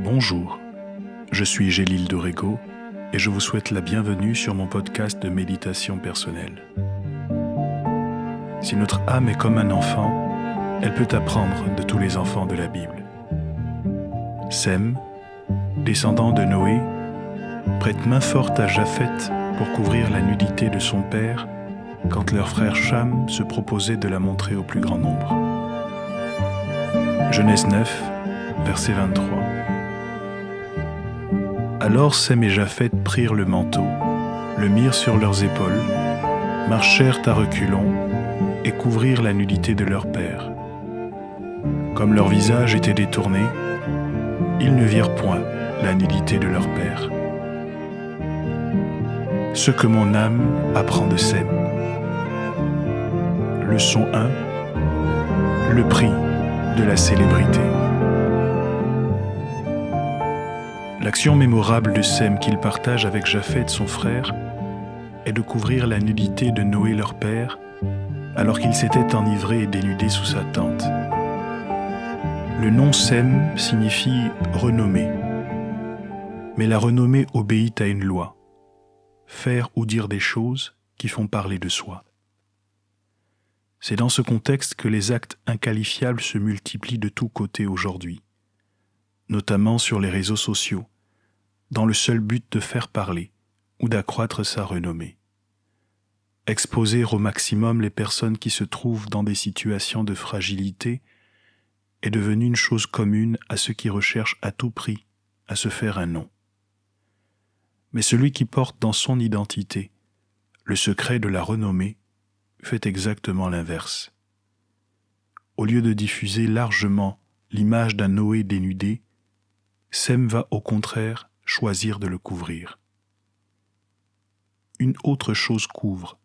Bonjour, je suis Gélil Dorego et je vous souhaite la bienvenue sur mon podcast de méditation personnelle. Si notre âme est comme un enfant, elle peut apprendre de tous les enfants de la Bible. Sem, descendant de Noé, prête main forte à Japheth pour couvrir la nudité de son père quand leur frère Cham se proposait de la montrer au plus grand nombre. Genèse 9, verset 23. Alors Sem et Japheth prirent le manteau, le mirent sur leurs épaules, marchèrent à reculons et couvrirent la nudité de leur père. Comme leur visage était détourné, ils ne virent point la nudité de leur père. Ce que mon âme apprend de Sem. Leçon 1. Le prix de la célébrité. L'action mémorable de Sem qu'il partage avec Japheth son frère est de couvrir la nudité de Noé leur père alors qu'il s'était enivré et dénudé sous sa tente. Le nom Sem signifie renommée, mais la renommée obéit à une loi, faire ou dire des choses qui font parler de soi. C'est dans ce contexte que les actes inqualifiables se multiplient de tous côtés aujourd'hui, notamment sur les réseaux sociaux, dans le seul but de faire parler ou d'accroître sa renommée. Exposer au maximum les personnes qui se trouvent dans des situations de fragilité est devenu une chose commune à ceux qui recherchent à tout prix à se faire un nom. Mais celui qui porte dans son identité le secret de la renommée fait exactement l'inverse. Au lieu de diffuser largement l'image d'un Noé dénudé, Sem va au contraire choisir de le couvrir. Une autre chose couvre,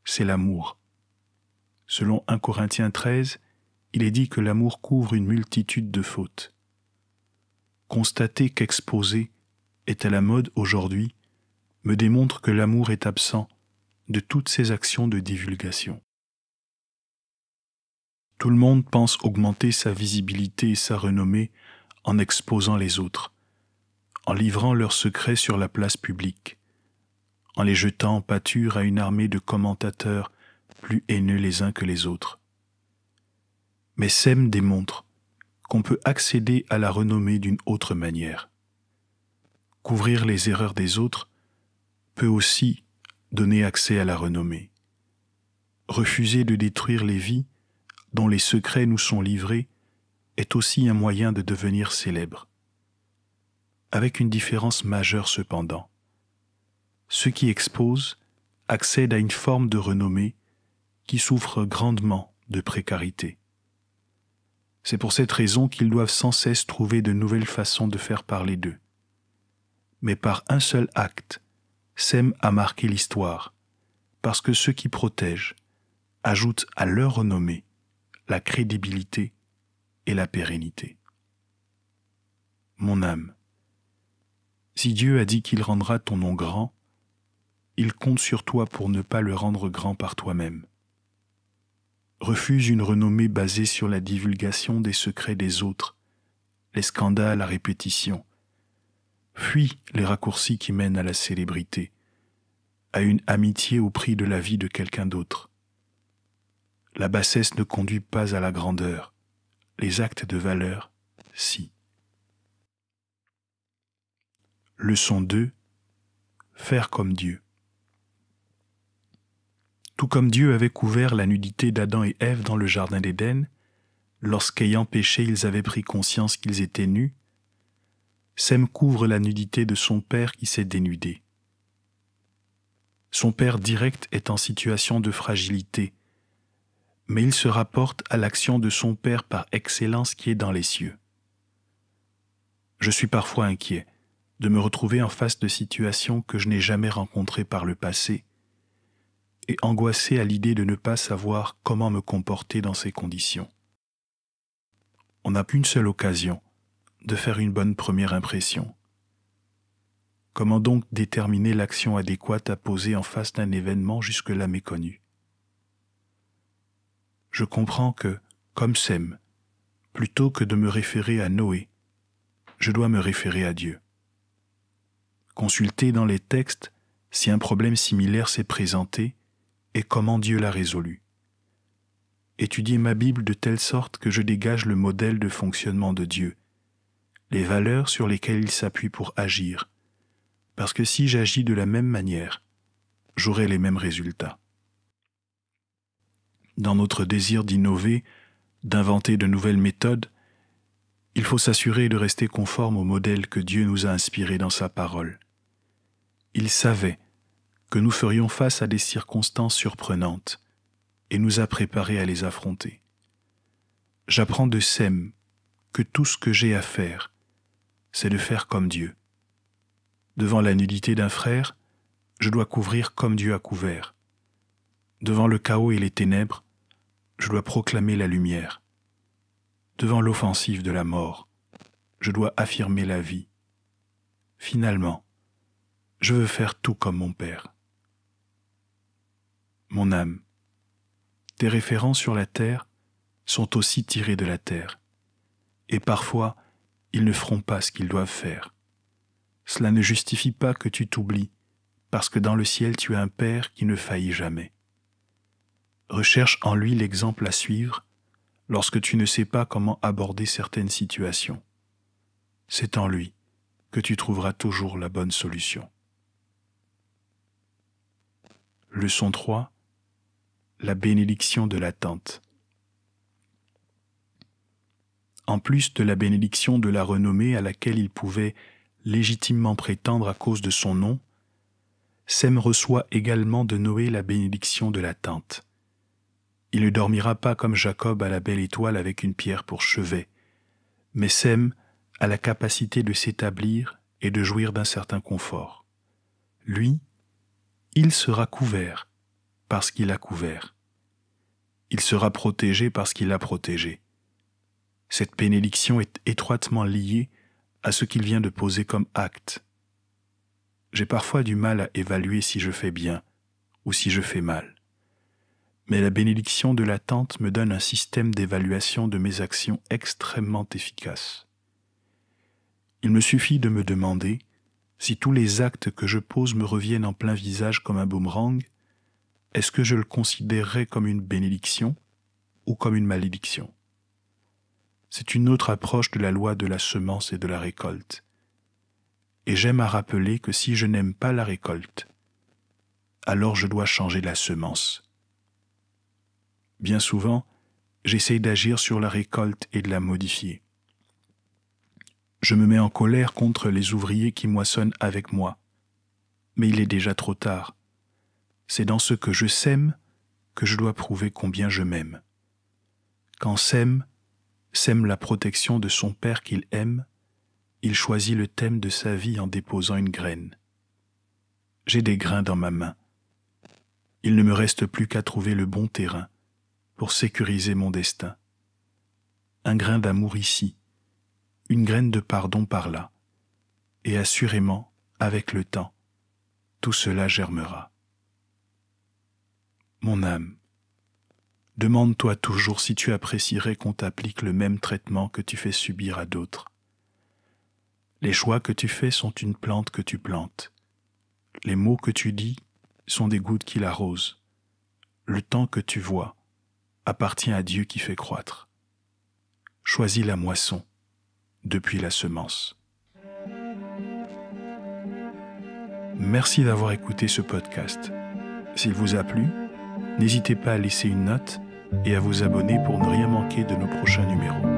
c'est l'amour. Selon 1 Corinthiens 13, il est dit que l'amour couvre une multitude de fautes. Constater qu'exposer est à la mode aujourd'hui me démontre que l'amour est absent de toutes ces actions de divulgation. Tout le monde pense augmenter sa visibilité et sa renommée en exposant les autres, en livrant leurs secrets sur la place publique, en les jetant en pâture à une armée de commentateurs plus haineux les uns que les autres. Mais Sem démontre qu'on peut accéder à la renommée d'une autre manière. Couvrir les erreurs des autres peut aussi donner accès à la renommée. Refuser de détruire les vies dont les secrets nous sont livrés est aussi un moyen de devenir célèbre. Avec une différence majeure cependant. Ceux qui exposent accèdent à une forme de renommée qui souffre grandement de précarité. C'est pour cette raison qu'ils doivent sans cesse trouver de nouvelles façons de faire parler d'eux. Mais par un seul acte, Sem a marqué l'histoire, parce que ceux qui protègent ajoutent à leur renommée la crédibilité et la pérennité. Mon âme, si Dieu a dit qu'il rendra ton nom grand, il compte sur toi pour ne pas le rendre grand par toi-même. Refuse une renommée basée sur la divulgation des secrets des autres, les scandales à répétition. Fuis les raccourcis qui mènent à la célébrité, à une amitié au prix de la vie de quelqu'un d'autre. La bassesse ne conduit pas à la grandeur, les actes de valeur, si. Leçon 2. Faire comme Dieu. Tout comme Dieu avait couvert la nudité d'Adam et Ève dans le jardin d'Éden, lorsqu'ayant péché ils avaient pris conscience qu'ils étaient nus, Sem couvre la nudité de son père qui s'est dénudé. Son père direct est en situation de fragilité, mais il se rapporte à l'action de son père par excellence qui est dans les cieux. Je suis parfois inquiet de me retrouver en face de situations que je n'ai jamais rencontrées par le passé et angoissé à l'idée de ne pas savoir comment me comporter dans ces conditions. On n'a qu'une seule occasion de faire une bonne première impression. Comment donc déterminer l'action adéquate à poser en face d'un événement jusque-là méconnu? Je comprends que, comme Sem, plutôt que de me référer à Noé, je dois me référer à Dieu. Consulter dans les textes si un problème similaire s'est présenté et comment Dieu l'a résolu. Étudier ma Bible de telle sorte que je dégage le modèle de fonctionnement de Dieu, les valeurs sur lesquelles il s'appuie pour agir, parce que si j'agis de la même manière, j'aurai les mêmes résultats. Dans notre désir d'innover, d'inventer de nouvelles méthodes, il faut s'assurer de rester conforme au modèle que Dieu nous a inspiré dans sa parole. Il savait que nous ferions face à des circonstances surprenantes et nous a préparés à les affronter. J'apprends de Sem que tout ce que j'ai à faire, c'est de faire comme Dieu. Devant la nudité d'un frère, je dois couvrir comme Dieu a couvert. Devant le chaos et les ténèbres, je dois proclamer la lumière. Devant l'offensive de la mort, je dois affirmer la vie. Finalement, je veux faire tout comme mon Père. Mon âme, tes références sur la terre sont aussi tirées de la terre, et parfois, ils ne feront pas ce qu'ils doivent faire. Cela ne justifie pas que tu t'oublies, parce que dans le ciel tu as un Père qui ne faillit jamais. Recherche en lui l'exemple à suivre lorsque tu ne sais pas comment aborder certaines situations. C'est en lui que tu trouveras toujours la bonne solution. Leçon 3. La bénédiction de l'attente. En plus de la bénédiction de la renommée à laquelle il pouvait légitimement prétendre à cause de son nom, Sem reçoit également de Noé la bénédiction de l'attente. Il ne dormira pas comme Jacob à la belle étoile avec une pierre pour chevet, mais Sem a la capacité de s'établir et de jouir d'un certain confort. Lui, il sera couvert parce qu'il a couvert. Il sera protégé parce qu'il a protégé. Cette bénédiction est étroitement liée à ce qu'il vient de poser comme acte. J'ai parfois du mal à évaluer si je fais bien ou si je fais mal. Mais la bénédiction de l'attente me donne un système d'évaluation de mes actions extrêmement efficace. Il me suffit de me demander si tous les actes que je pose me reviennent en plein visage comme un boomerang, est-ce que je le considérerais comme une bénédiction ou comme une malédiction? C'est une autre approche de la loi de la semence et de la récolte. Et j'aime à rappeler que si je n'aime pas la récolte, alors je dois changer la semence. Bien souvent, j'essaye d'agir sur la récolte et de la modifier. Je me mets en colère contre les ouvriers qui moissonnent avec moi, mais il est déjà trop tard. C'est dans ce que je sème que je dois prouver combien je m'aime. Quand Sem sème la protection de son Père qu'il aime, il choisit le thème de sa vie en déposant une graine. J'ai des grains dans ma main. Il ne me reste plus qu'à trouver le bon terrain pour sécuriser mon destin. Un grain d'amour ici, une graine de pardon par là, et assurément, avec le temps, tout cela germera. Mon âme, demande-toi toujours si tu apprécierais qu'on t'applique le même traitement que tu fais subir à d'autres. Les choix que tu fais sont une plante que tu plantes. Les mots que tu dis sont des gouttes qui l'arrosent. Le temps que tu vois appartient à Dieu qui fait croître. Choisis la moisson depuis la semence. Merci d'avoir écouté ce podcast. S'il vous a plu, n'hésitez pas à laisser une note et à vous abonner pour ne rien manquer de nos prochains numéros.